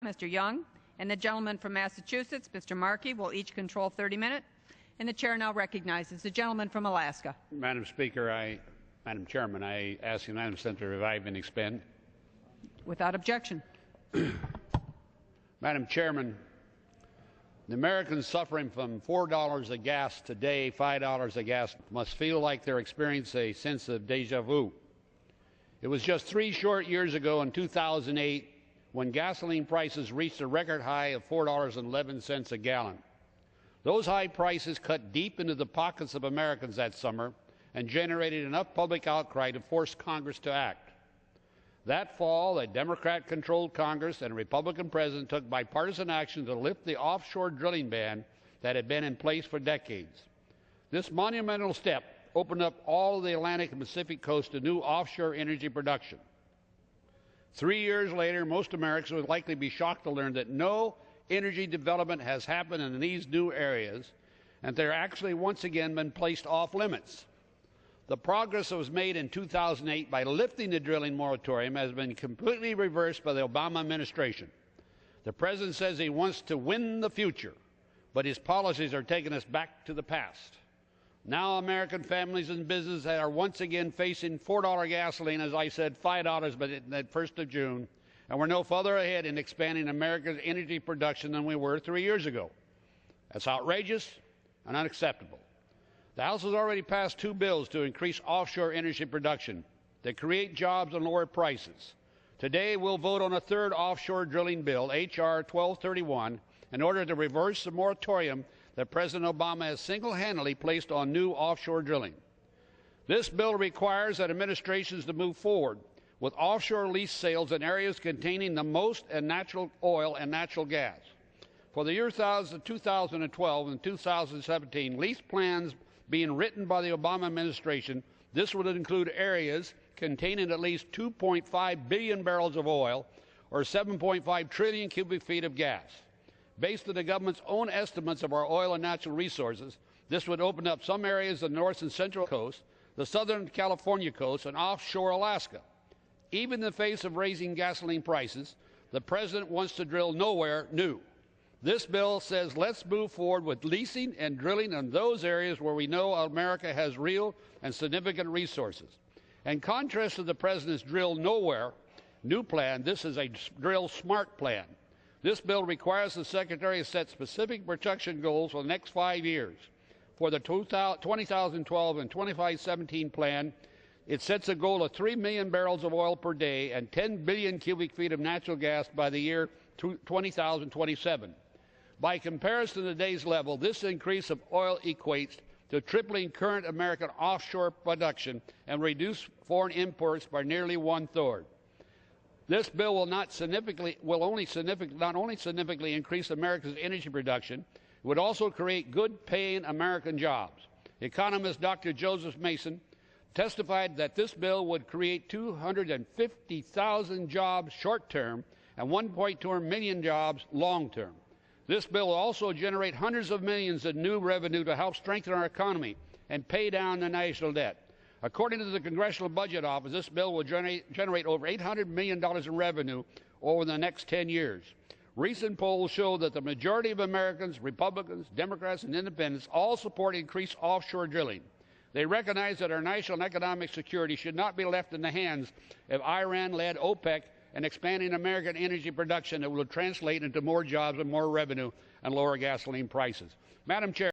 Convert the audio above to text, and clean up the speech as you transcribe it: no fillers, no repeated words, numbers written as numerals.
Mr. Young, and the gentleman from Massachusetts, Mr. Markey, will each control 30 minutes. And the chair now recognizes the gentleman from Alaska. Madam Chairman, I ask the unanimous consent to revive and expend. Without objection. Madam Chairman, the Americans suffering from $4 a gas today, $5 a gas, must feel like they're experiencing a sense of deja vu. It was just 3 short years ago in 2008 when gasoline prices reached a record high of $4.11 a gallon. Those high prices cut deep into the pockets of Americans that summer and generated enough public outcry to force Congress to act. That fall, a Democrat-controlled Congress and a Republican president took bipartisan action to lift the offshore drilling ban that had been in place for decades. This monumental step opened up all of the Atlantic and Pacific coast to new offshore energy production. 3 years later, most Americans would likely be shocked to learn that no energy development has happened in these new areas, and they're actually once again been placed off limits. The progress that was made in 2008 by lifting the drilling moratorium has been completely reversed by the Obama administration. The president says he wants to win the future, but his policies are taking us back to the past. Now American families and businesses are once again facing $4 gasoline, as I said, $5 by the 1st of June, and we're no further ahead in expanding America's energy production than we were 3 years ago. That's outrageous and unacceptable. The House has already passed 2 bills to increase offshore energy production, that create jobs and lower prices. Today, we'll vote on a 3rd offshore drilling bill, H.R. 1231, in order to reverse the moratorium that President Obama has single-handedly placed on new offshore drilling. This bill requires that administrations to move forward with offshore lease sales in areas containing the most natural oil and natural gas. For the year 2012 and 2017, lease plans being written by the Obama administration, this would include areas containing at least 2.5 billion barrels of oil or 7.5 trillion cubic feet of gas. Based on the government's own estimates of our oil and natural resources, this would open up some areas of the north and central coast, the southern California coast, and offshore Alaska. Even in the face of raising gasoline prices, the president wants to drill nowhere new. This bill says let's move forward with leasing and drilling in those areas where we know America has real and significant resources. In contrast to the president's drill nowhere new plan, this is a drill smart plan. This bill requires the Secretary to set specific production goals for the next 5 years. For the 2012 and 2017 plan, it sets a goal of 3 million barrels of oil per day and 10 billion cubic feet of natural gas by the year 2027. By comparison to today's level, this increase of oil equates to tripling current American offshore production and reduce foreign imports by nearly 1/3. This bill will not only significantly increase America's energy production, it would also create good-paying American jobs. Economist Dr. Joseph Mason testified that this bill would create 250,000 jobs short-term and 1.2 million jobs long-term. This bill will also generate hundreds of millions in new revenue to help strengthen our economy and pay down the national debt. According to the Congressional Budget Office, this bill will generate over $800 million in revenue over the next 10 years. Recent polls show that the majority of Americans, Republicans, Democrats, and Independents all support increased offshore drilling. They recognize that our national economic security should not be left in the hands of Iran-led OPEC and expanding American energy production that will translate into more jobs and more revenue and lower gasoline prices. Madam Chair.